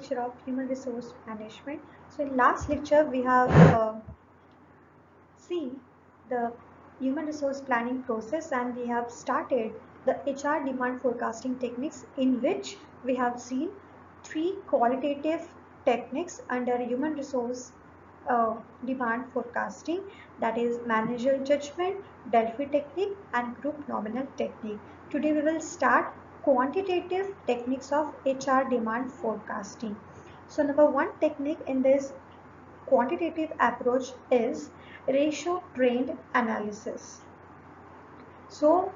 lecture of human resource management. So in last lecture we have seen the human resource planning process, and we have started the HR demand forecasting techniques, in which we have seen three qualitative techniques under human resource demand forecasting, that is managerial judgment, Delphi technique and group nominal technique. Today we will start quantitative techniques of HR demand forecasting. So number one technique in this quantitative approach is ratio trained analysis. So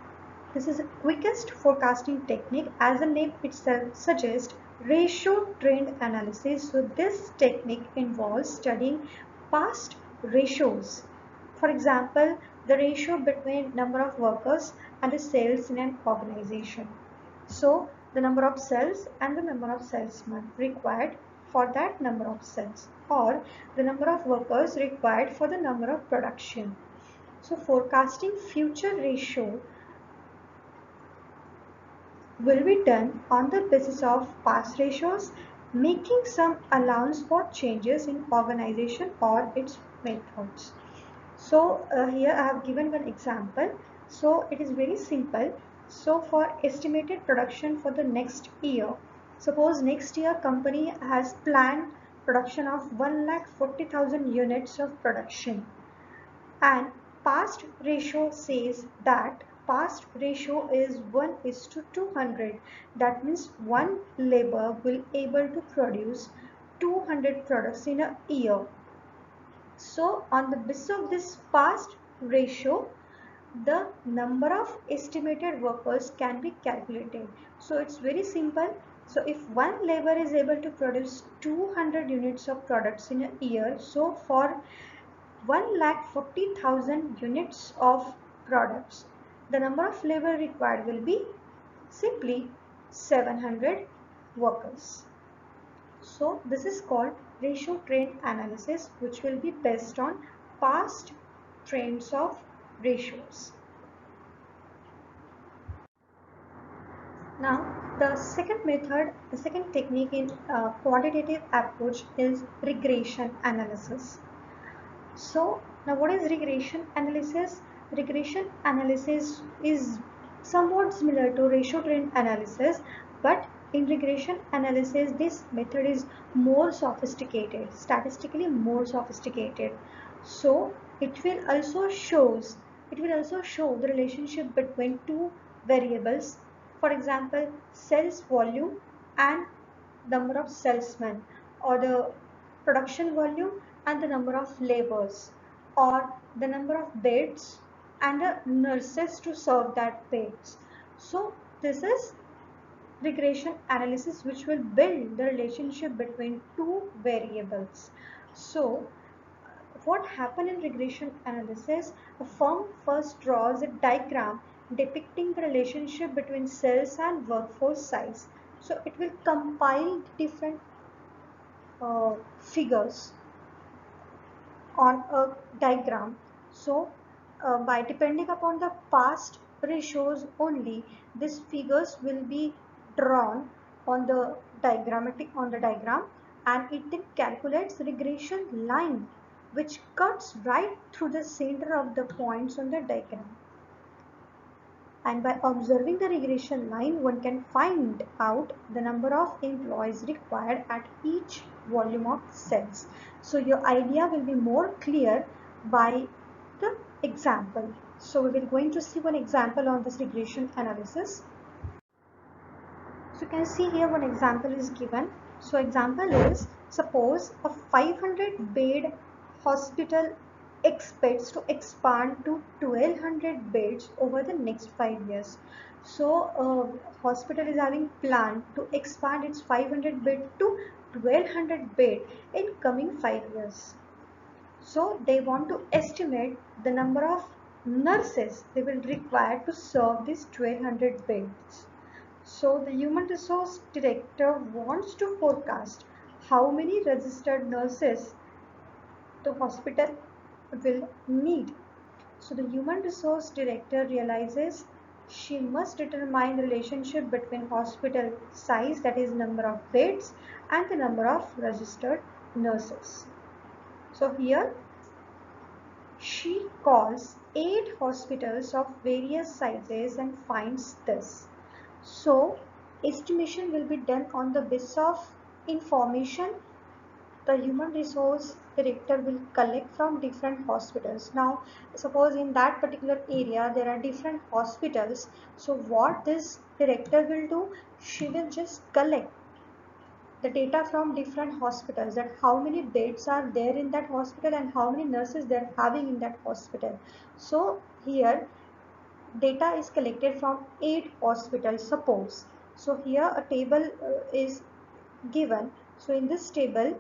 this is the quickest forecasting technique, as the name itself suggests, ratio trained analysis. So this technique involves studying past ratios. For example, the ratio between number of workers and the sales in an organization. So the number of cells and the number of salesmen required for that number of cells, or the number of workers required for the number of production. So forecasting future ratio will be done on the basis of past ratios, making some allowance for changes in organization or its methods. So here I have given one example. So it is very simple. So for estimated production for the next year, suppose next year company has planned production of 1,40,000 units of production, and past ratio says that past ratio is 1 is to 200. That means one labor will able to produce 200 products in a year. So on the basis of this past ratio, the number of estimated workers can be calculated. So it's very simple. So if one labor is able to produce 200 units of products in a year, so for 1,40,000 units of products, the number of labor required will be simply 700 workers. So this is called ratio trained analysis, which will be based on past trends of ratios. Now the second method, the second technique in quantitative approach is regression analysis. So now what is regression analysis? Regression analysis is somewhat similar to ratio trained analysis, but in regression analysis this method is more sophisticated, statistically more sophisticated. So it will also show the relationship between two variables, for example sales volume and number of salesmen, or the production volume and the number of laborers, or the number of beds and the nurses to serve that beds. So this is regression analysis, which will build the relationship between two variables. So what happens in regression analysis? A firm first draws a diagram depicting the relationship between sales and workforce size. So it will compile different figures on a diagram. So by depending upon the past ratios only, these figures will be drawn on the diagram, and it then calculates regression line which cuts right through the center of the points on the diagram. And by observing the regression line, one can find out the number of employees required at each volume of cells. So your idea will be more clear by the example. So we will going to see one example on this regression analysis. So you can see here one example is given. So example is, suppose a 500 bed hospital expects to expand to 1200 beds over the next 5 years. So hospital is having plan to expand its 500 bed to 1200 bed in coming 5 years. So they want to estimate the number of nurses they will require to serve these 1200 beds. So the human resource director wants to forecast how many registered nurses the hospital will need. So the human resource director realizes she must determine the relationship between hospital size, that is number of beds, and the number of registered nurses. So here she calls 8 hospitals of various sizes and finds this. So estimation will be done on the basis of information the human resource director will collect from different hospitals. Now suppose in that particular area there are different hospitals, so what this director will do, she will just collect the data from different hospitals, that how many beds are there in that hospital and how many nurses they're having in that hospital. So here data is collected from 8 hospitals, suppose. So here a table is given. So in this table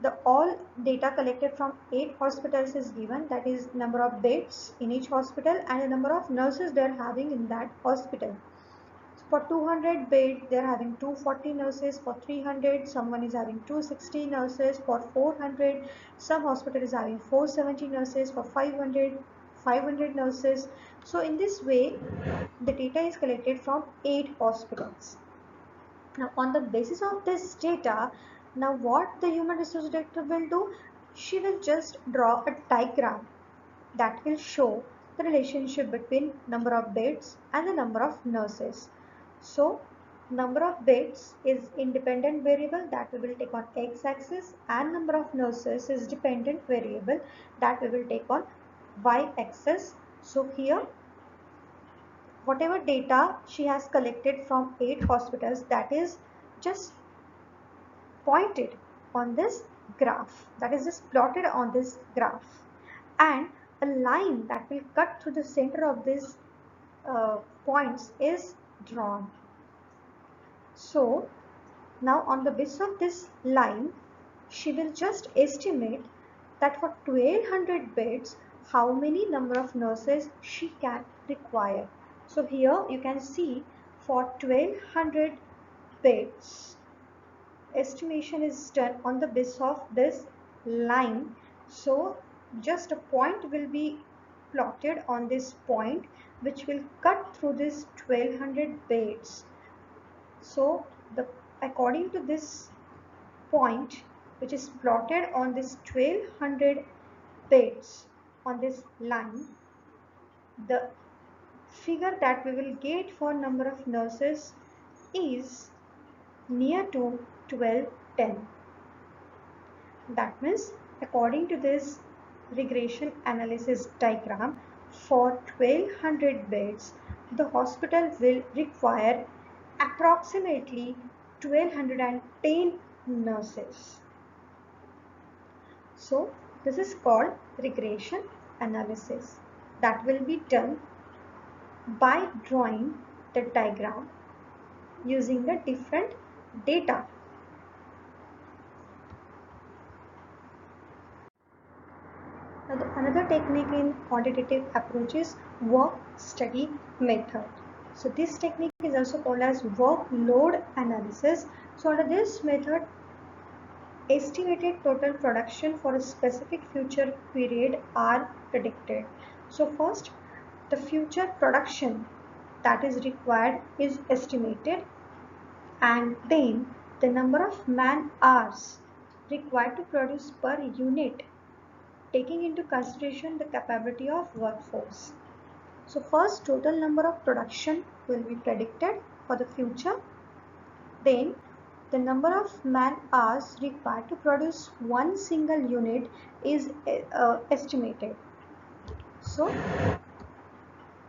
the all data collected from 8 hospitals is given, that is number of beds in each hospital and the number of nurses they are having in that hospital. So for 200 beds they are having 240 nurses, for 300 someone is having 260 nurses, for 400 some hospital is having 470 nurses, for 500 nurses. So in this way the data is collected from 8 hospitals. Now on the basis of this data, now what the human resource director will do, she will just draw a diagram that will show the relationship between number of beds and the number of nurses. So number of beds is independent variable that we will take on x-axis, and number of nurses is dependent variable that we will take on y-axis. So here whatever data she has collected from 8 hospitals, that is just pointed on this graph, that is just plotted on this graph, and a line that will cut through the center of these points is drawn. So now on the basis of this line she will just estimate that for 1200 beds how many number of nurses she can require. So here you can see for 1200 beds estimation is done on the basis of this line. So just a point will be plotted on this point which will cut through this 1200 beds. So according to this point which is plotted on this 1200 beds on this line, the figure that we will get for number of nurses is near to 1210. That means according to this regression analysis diagram, for 1200 beds the hospital will require approximately 1210 nurses. So this is called regression analysis that will be done by drawing the diagram using the different data. Another technique in quantitative approach is work-study method. So this technique is also called as workload analysis. So under this method, estimated total production for a specific future period are predicted. So first, the future production that is required is estimated, and then the number of man hours required to produce per unit, taking into consideration the capability of workforce. So first total number of production will be predicted for the future. Then the number of man hours required to produce one single unit is estimated. So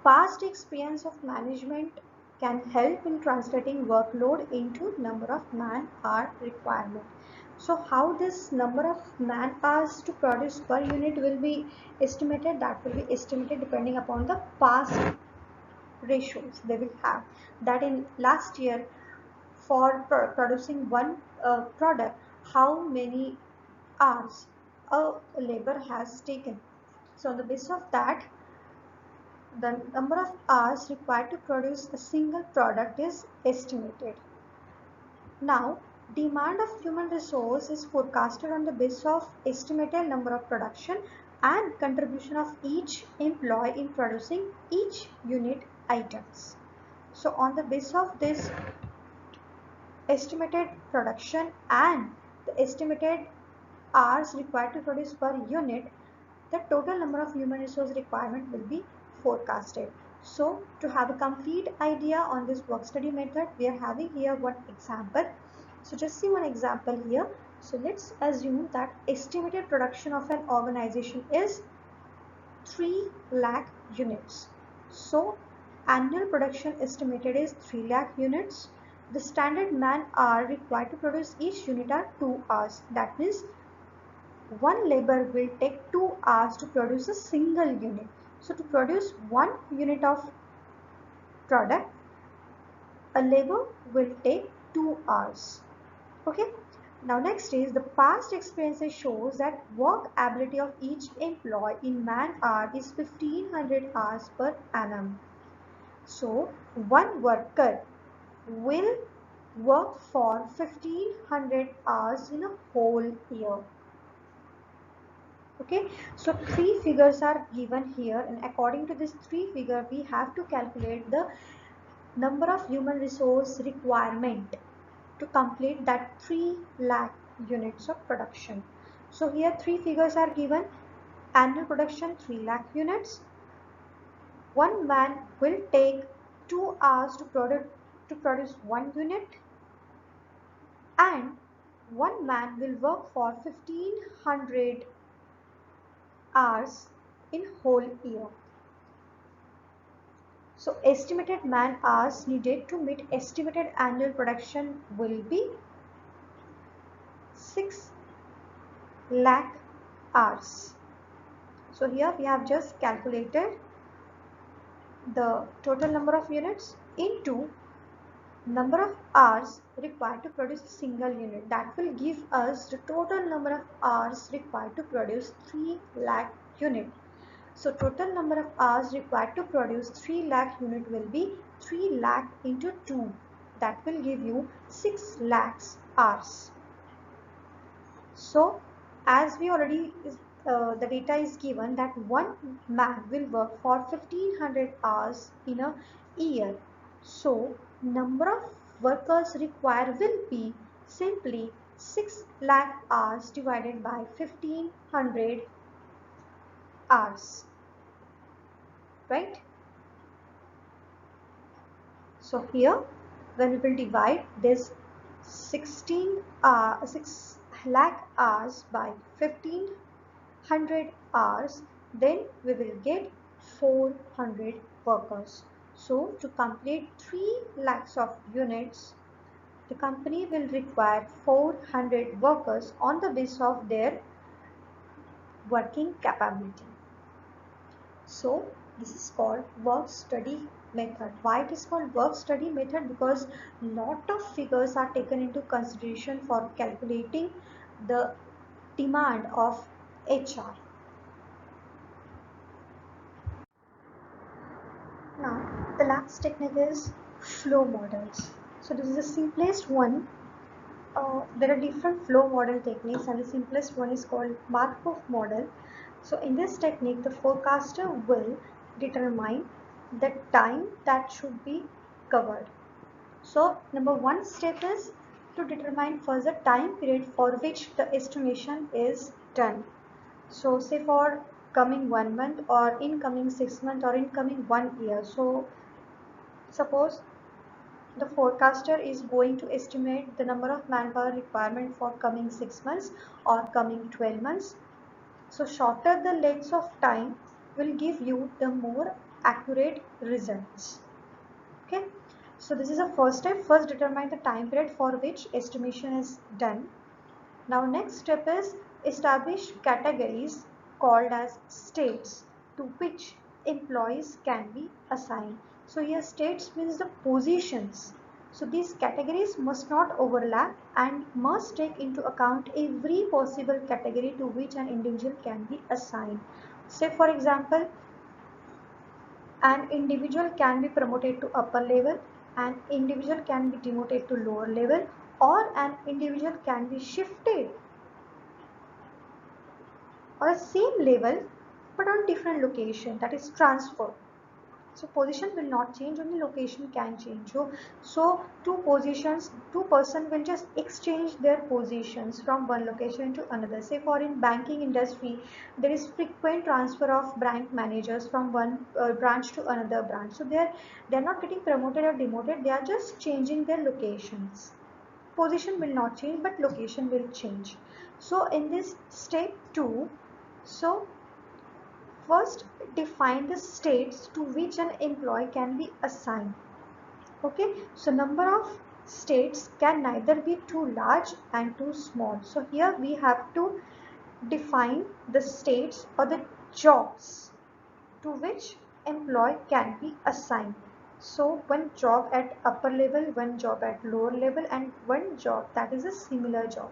past experience of management can help in translating workload into number of man hour requirement. So how this number of man hours to produce per unit will be estimated, that will be estimated depending upon the past ratios they will have, that in last year for producing one product how many hours a labor has taken. So on the basis of that the number of hours required to produce a single product is estimated. Now, demand of human resource is forecasted on the basis of estimated number of production and contribution of each employee in producing each unit items. So on the basis of this estimated production and the estimated hours required to produce per unit, the total number of human resource requirement will be forecasted. So to have a complete idea on this work study method, we are having here one example. So just see one example here. So let's assume that estimated production of an organization is 3 lakh units. So annual production estimated is 3 lakh units. The standard man hour required to produce each unit are 2 hours. That means one labor will take 2 hours to produce a single unit. So to produce 1 unit of product, a labor will take 2 hours. Okay. Now next is the past experiences shows that work ability of each employee in man hour is 1500 hours per annum. So one worker will work for 1500 hours in a whole year. Okay, so three figures are given here, and according to this three figure we have to calculate the number of human resource requirement to complete that 3 lakh units of production. So here three figures are given. Annual production 3 lakh units. One man will take 2 hours to produce 1 unit, and one man will work for 1500 hours in whole year. So estimated man hours needed to meet estimated annual production will be 6 lakh hours. So here we have just calculated the total number of units into number of hours required to produce a single unit. That will give us the total number of hours required to produce 3 lakh unit. So total number of hours required to produce 3 lakh unit will be 3 lakh into 2. That will give you 6 lakhs hours. So as we already the data is given that one man will work for 1500 hours in a year. So number of workers required will be simply 6 lakh hours divided by 1500 hours, right? So here when we will divide this 6 lakh hours by 1500 hours, then we will get 400 workers. So to complete 3 lakhs of units, the company will require 400 workers on the basis of their working capability. So this is called work study method. Why it is called work study method? Because lot of figures are taken into consideration for calculating the demand of HR. Now the last technique is flow models. So this is the simplest one. There are different flow model techniques, and the simplest one is called Markov model. So in this technique, the forecaster will determine the time that should be covered. So number one step is to determine first the time period for which the estimation is done. So say for coming 1 month, or in coming 6 months, or in coming 1 year. So suppose the forecaster is going to estimate the number of manpower requirement for coming 6 months or coming 12 months. So shorter the lengths of time will give you the more accurate results. Okay. So this is the first step. First determine the time period for which estimation is done. Now next step is establish categories called as states to which employees can be assigned. So here states means the positions. So these categories must not overlap and must take into account every possible category to which an individual can be assigned. Say for example, an individual can be promoted to upper level, an individual can be demoted to lower level, or an individual can be shifted on the same level but on different location, that is transfer. So position will not change, only location can change. So two person will just exchange their positions from one location to another. Say for in banking industry, there is frequent transfer of branch managers from one branch to another branch. So they're not getting promoted or demoted. They are just changing their locations. Position will not change, but location will change. So in this step 2, so first, define the states to which an employee can be assigned. Okay, so number of states can neither be too large and too small. So here we have to define the states or the jobs to which employee can be assigned. So one job at upper level, one job at lower level, and one job that is a similar job.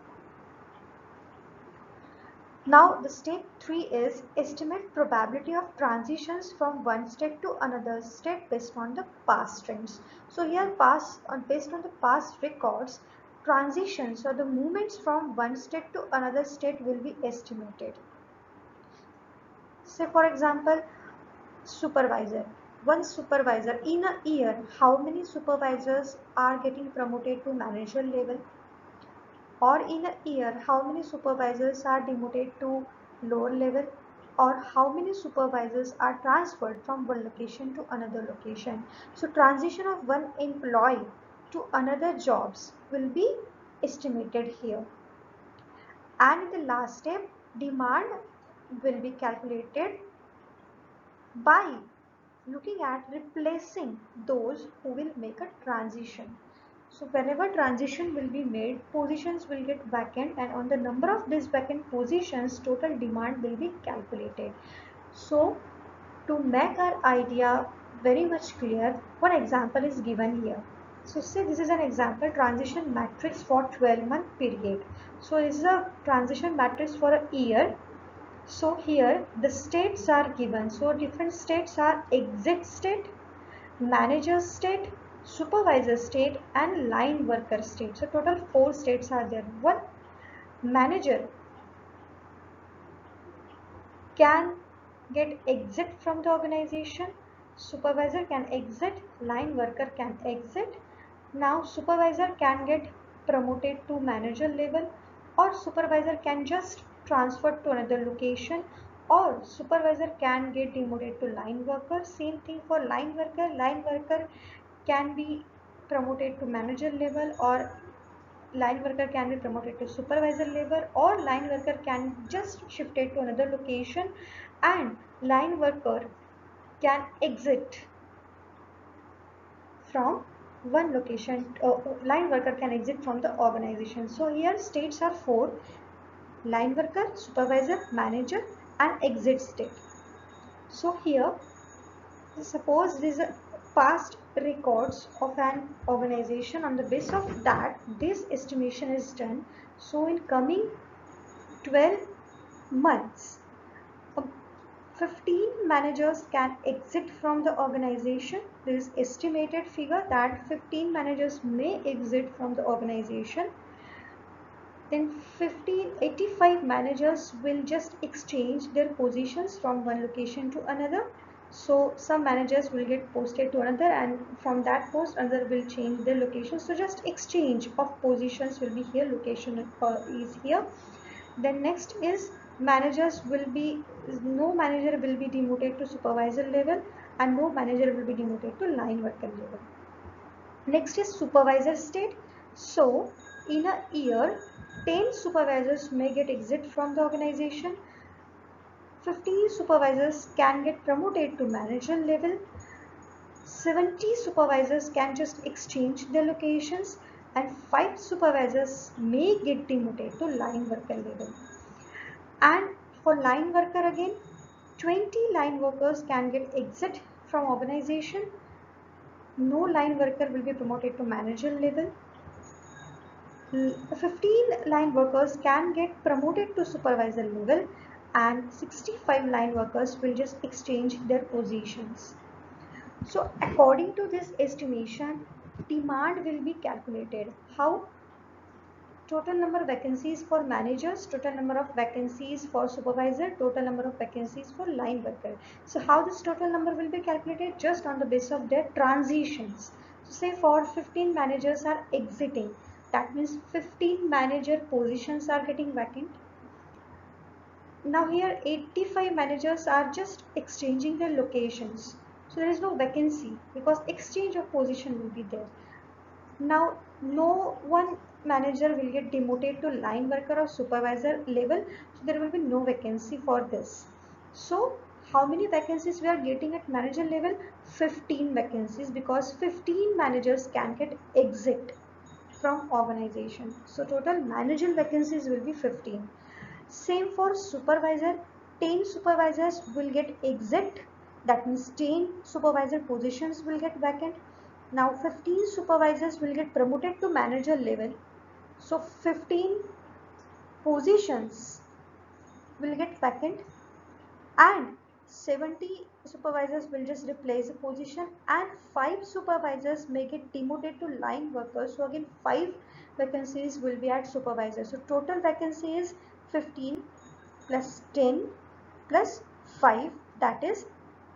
Now the step 3 is estimate probability of transitions from one state to another state based on the past trends. So here based on the past records, transitions or the movements from one state to another state will be estimated. Say for example, supervisor. One supervisor in a year, how many supervisors are getting promoted to manager level? Or in a year, how many supervisors are demoted to lower level? Or how many supervisors are transferred from one location to another location? So transition of one employee to another jobs will be estimated here. And in the last step, demand will be calculated by looking at replacing those who will make a transition. So whenever transition will be made, positions will get vacant, and on the number of these vacant positions, total demand will be calculated. So to make our idea very much clear, one example is given here. So say this is an example transition matrix for 12-month period. So this is a transition matrix for a year. So here the states are given. So different states are exit state, manager state, supervisor state, and line worker state. So total 4 states are there. One manager can get exit from the organization, supervisor can exit, line worker can exit. Now supervisor can get promoted to manager level, or supervisor can just transfer to another location, or supervisor can get demoted to line worker. Same thing for line worker can be promoted to manager level, or line worker can be promoted to supervisor level, or line worker can just shifted to another location, and line worker can exit from one location. Line worker can exit from the organization. So here states are 4: line worker, supervisor, manager, and exit state. So here suppose these are past records of an organization. On the basis of that, this estimation is done. So in coming 12 months, 15 managers can exit from the organization. There is estimated figure that 15 managers may exit from the organization. Then 85 managers will just exchange their positions from one location to another. So some managers will get posted to another, and from that post another will change their location. So just exchange of positions will be here, location is here. Then next is managers will be, no manager will be demoted to supervisor level, and no manager will be demoted to line worker level. Next is supervisor state. So in a year, 10 supervisors may get exit from the organization, 15 supervisors can get promoted to manager level, 70 supervisors can just exchange their locations, and 5 supervisors may get demoted to line worker level. And for line worker again, 20 line workers can get exit from organization, no line worker will be promoted to manager level, 15 line workers can get promoted to supervisor level, and 65 line workers will just exchange their positions. So according to this estimation, demand will be calculated. How? total number of vacancies for managers, total number of vacancies for supervisor, total number of vacancies for line worker. So how this total number will be calculated? Just on the basis of their transitions. So say for 15 managers are exiting, that means 15 manager positions are getting vacant. Now here 85 managers are just exchanging their locations. So there is no vacancy because exchange of position will be there. Now no one manager will get demoted to line worker or supervisor level. So there will be no vacancy for this. So how many vacancies we are getting at manager level? 15 vacancies, because 15 managers can get exit from organization. So total managerial vacancies will be 15. Same for supervisor, 10 supervisors will get exit, that means 10 supervisor positions will get vacant. Now 15 supervisors will get promoted to manager level. So 15 positions will get vacant, and 70 supervisors will just replace the position, and 5 supervisors may get demoted to line workers. So again 5 vacancies will be at supervisor. So total vacancy is 15 plus 10 plus 5, that is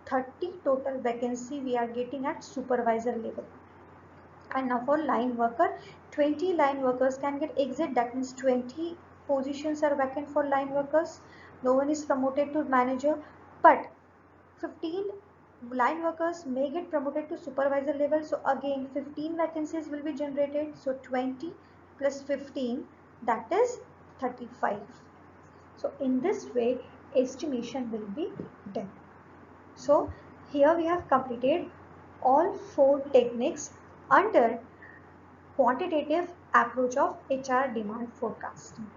30 total vacancy we are getting at supervisor level. And now for line worker, 20 line workers can get exit, that means 20 positions are vacant for line workers. No one is promoted to manager, but 15 line workers may get promoted to supervisor level. So again 15 vacancies will be generated. So 20 plus 15, that is 35. So in this way estimation will be done. So here we have completed all 4 techniques under quantitative approach of HR demand forecasting.